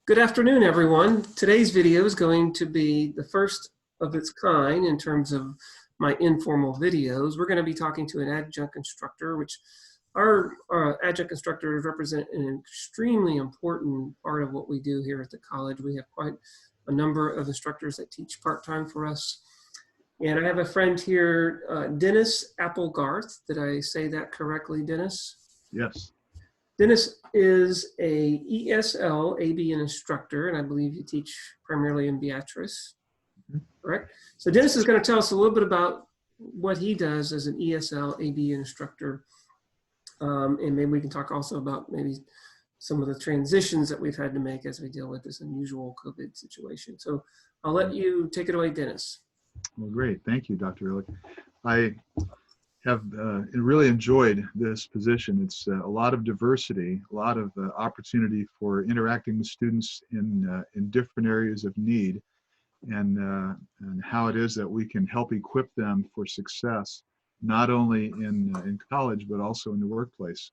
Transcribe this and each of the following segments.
Good afternoon, everyone. Today's video is going to be the first of its kind in terms of my informal videos. We're going to be talking to an adjunct instructor, which our adjunct instructors represent an extremely important part of what we do here at the college. We have quite a number of instructors that teach part-time for us. And I have a friend here, Dennis Applegarth. Did I say that correctly, Dennis? Yes. Dennis is a ESL ABE instructor, and I believe you teach primarily in Beatrice, correct? So Dennis is going to tell us a little bit about what he does as an ESL ABE instructor, and maybe we can talk also about maybe some of the transitions that we've had to make as we deal with this unusual COVID situation. So I'll let you take it away, Dennis. Well, great. Thank you, Dr. Ehrlich. I have really enjoyed this position. It's a lot of diversity, a lot of opportunity for interacting with students in different areas of need, and how it is that we can help equip them for success, not only in college, but also in the workplace.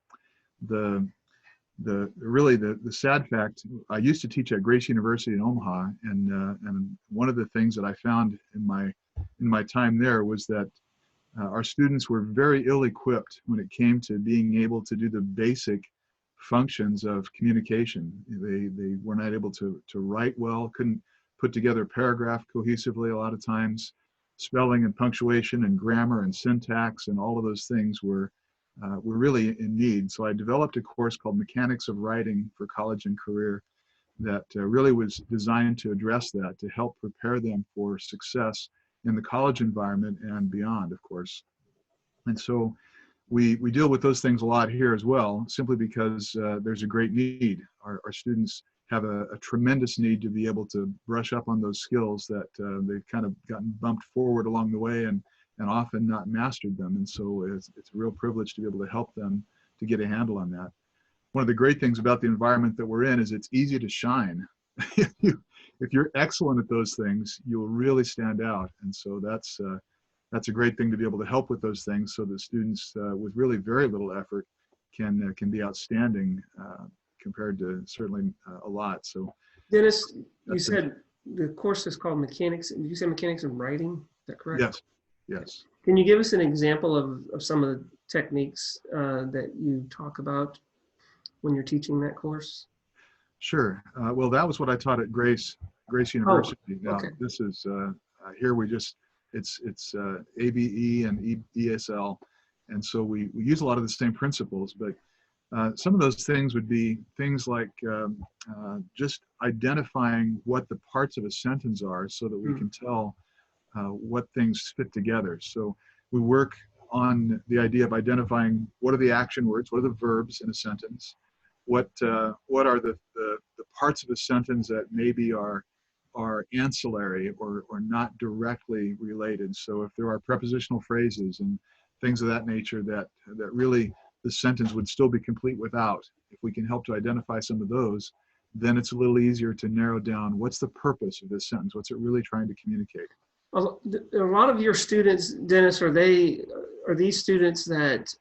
Really the sad fact, I used to teach at Grace University in Omaha, and one of the things that I found in my time there was that our students were very ill-equipped when it came to being able to do the basic functions of communication. They were not able to write well, couldn't put together a paragraph cohesively a lot of times. Spelling and punctuation and grammar and syntax and all of those things were really in need. So I developed a course called Mechanics of Writing for College and Career that really was designed to address that, to help prepare them for success in the college environment and beyond, of course. And so we deal with those things a lot here as well, simply because there's a great need. Our students have a tremendous need to be able to brush up on those skills that they've kind of gotten bumped forward along the way and often not mastered them. And so it's a real privilege to be able to help them to get a handle on that. One of the great things about the environment that we're in is it's easy to shine. If you're excellent at those things, you'll really stand out. And so that's a great thing to be able to help with those things, so that students with really very little effort can be outstanding compared to certainly a lot. So, Dennis, you said the course is called Mechanics. Did you say Mechanics of Writing? Is that correct? Yes. Yes. Can you give us an example of some of the techniques that you talk about when you're teaching that course? Sure. Well, that was what I taught at Grace University. Oh, okay. Now, this is here it's ABE and ESL, and so we use a lot of the same principles, but some of those things would be things like just identifying what the parts of a sentence are, so that we can tell what things fit together. So we work on the idea of identifying what are the action words, what are the verbs in a sentence, what are the parts of a sentence that maybe are ancillary or not directly related. So if there are prepositional phrases and things of that nature that really the sentence would still be complete without, if we can help to identify some of those, then it's a little easier to narrow down what's the purpose of this sentence, what's it really trying to communicate. A lot of your students, Dennis, are these students that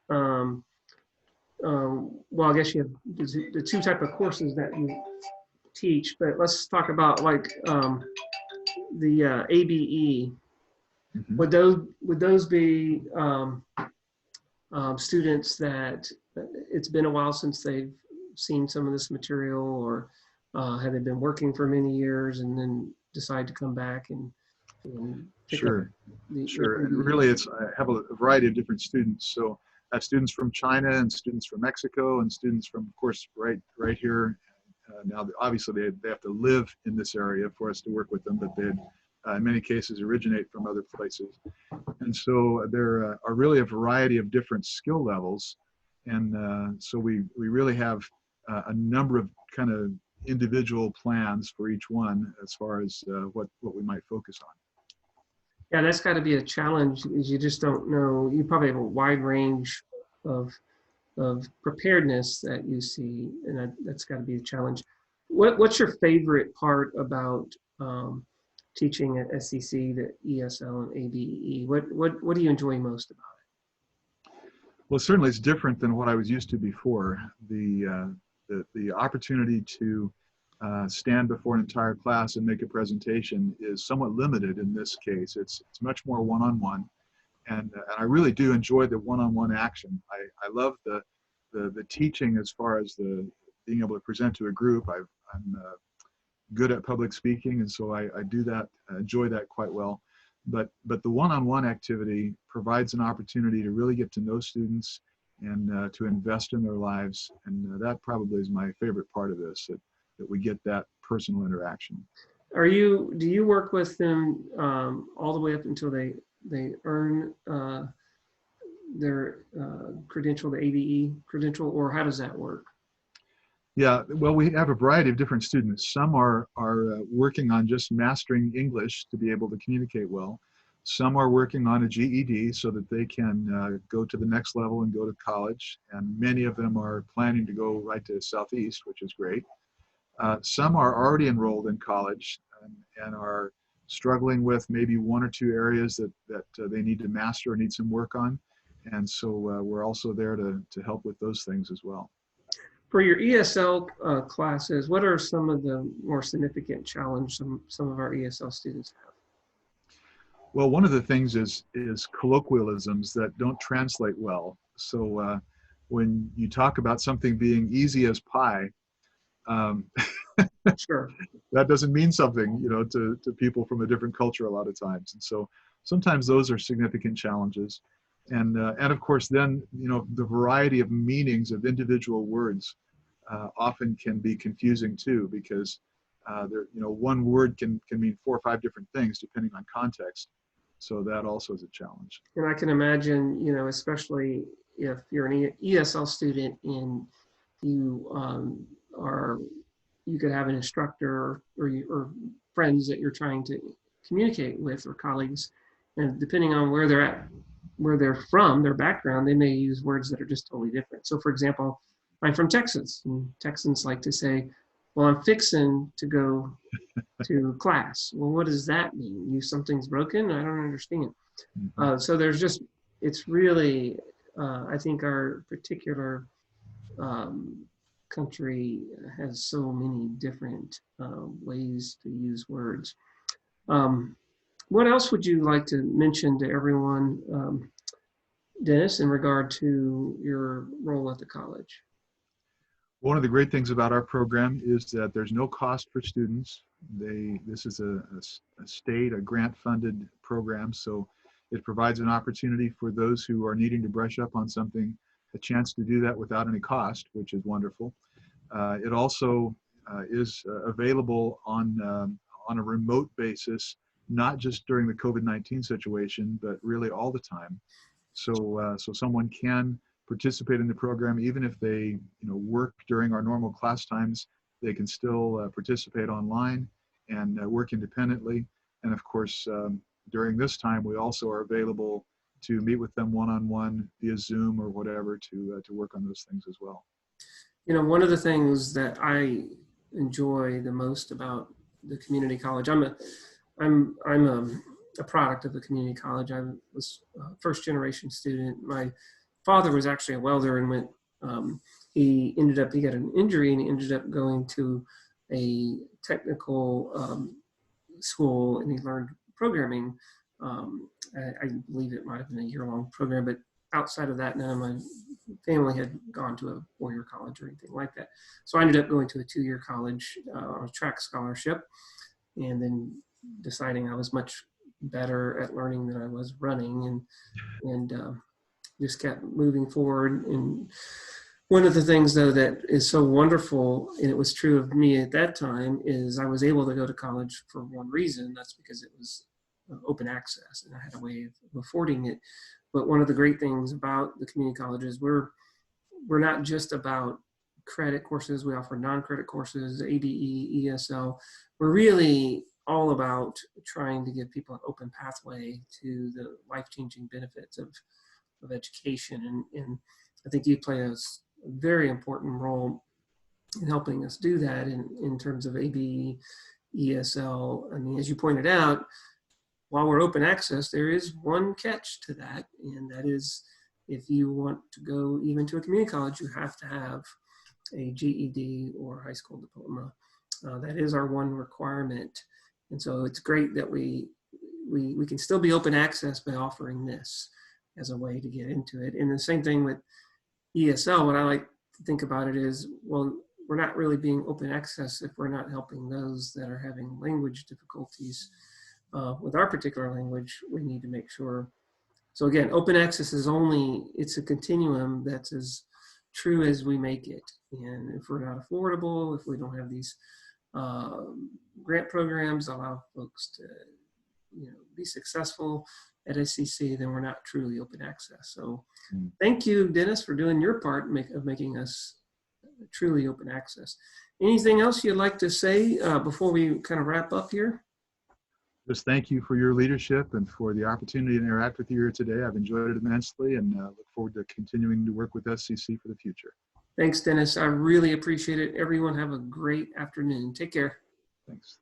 well, I guess you have the two type of courses that you teach, but let's talk about like the ABE. Mm-hmm. Would those be students that it's been a while since they've seen some of this material, or have they been working for many years and then decide to come back and Sure. And really, I have a variety of different students. So I have students from China and students from Mexico and students from, of course, right here. Now, obviously, they have to live in this area for us to work with them, but they in many cases originate from other places. And so there are really a variety of different skill levels. And so we really have a number of kind of individual plans for each one as far as what we might focus on. Yeah, that's got to be a challenge, is you just don't know. You probably have a wide range of preparedness that you see, and that's got to be a challenge. What's your favorite part about teaching at SCC, the ESL and ABE? What do you enjoy most about it? Well, certainly it's different than what I was used to before. The opportunity to stand before an entire class and make a presentation is somewhat limited in this case. It's much more one-on-one, and I really do enjoy the one-on-one action. I love the teaching as far as the being able to present to a group. I'm good at public speaking, and so I do that, enjoy that quite well. But the one-on-one activity provides an opportunity to really get to know students and to invest in their lives, and that probably is my favorite part of this, that we get that personal interaction. Do you work with them all the way up until they earn their credential, the ABE credential, or how does that work? Yeah, well, we have a variety of different students. Some are working on just mastering English to be able to communicate well. Some are working on a GED so that they can go to the next level and go to college. And many of them are planning to go right to Southeast, which is great. Some are already enrolled in college and are struggling with maybe one or two areas that they need to master or need some work on. And so we're also there to help with those things as well. For your ESL classes, what are some of the more significant challenges some of our ESL students have? Well, one of the things is colloquialisms that don't translate well. So when you talk about something being easy as pie, Sure. that doesn't mean something, to people from a different culture a lot of times. And so sometimes those are significant challenges. And of course, then, the variety of meanings of individual words often can be confusing too, because one word can mean 4 or 5 different things depending on context. So that also is a challenge. And I can imagine, especially if you're an ESL student and you could have an instructor or friends that you're trying to communicate with, or colleagues, and depending on where they're at, where they're from, their background, they may use words that are just totally different. So for example, I'm from Texas, and Texans like to say, well, I'm fixing to go to class. Well, what does that mean? Something's broken? I don't understand. So it's really, I think our particular country has so many different ways to use words. What else would you like to mention to everyone, Dennis, in regard to your role at the college? One of the great things about our program is that there's no cost for students. This is a state, a grant-funded program, so it provides an opportunity for those who are needing to brush up on something, a chance to do that without any cost, which is wonderful. It also is available on a remote basis, not just during the COVID-19 situation, but really all the time. So someone can participate in the program even if they work during our normal class times. They can still participate online and work independently. And of course, during this time, we also are available to meet with them one-on-one via Zoom or whatever to work on those things as well. One of the things that I enjoy the most about the community college, I'm a product of the community college. I was a first generation student. My father was actually a welder and he got an injury and he ended up going to a technical school, and he learned programming. I believe it might have been a year-long program, but outside of that, none of my family had gone to a 4-year college or anything like that. So I ended up going to a 2-year college on a track scholarship, and then deciding I was much better at learning than I was running, and just kept moving forward. And one of the things, though, that is so wonderful, and it was true of me at that time, is I was able to go to college for one reason. That's because it was open access, and I had a way of affording it. But one of the great things about the community colleges, we're not just about credit courses. We offer non-credit courses, ABE, ESL. We're really all about trying to give people an open pathway to the life-changing benefits of education. And I think you play a very important role in helping us do that in terms of ABE, ESL. I mean, as you pointed out, while we're open access, there is one catch to that, and that is if you want to go even to a community college, you have to have a GED or high school diploma. That is our one requirement. And so it's great that we can still be open access by offering this as a way to get into it. And the same thing with ESL, what I like to think about it is, well, we're not really being open access if we're not helping those that are having language difficulties with our particular language. We need to make sure. So again, open access is it's a continuum that's as true as we make it. And if we're not affordable, if we don't have these grant programs allow folks to be successful at SCC, then we're not truly open access. So thank you, Dennis, for doing your part of making us truly open access. Anything else you'd like to say before we kind of wrap up here? Just thank you for your leadership and for the opportunity to interact with you here today. I've enjoyed it immensely and look forward to continuing to work with SCC for the future. Thanks, Dennis. I really appreciate it. Everyone have a great afternoon. Take care. Thanks.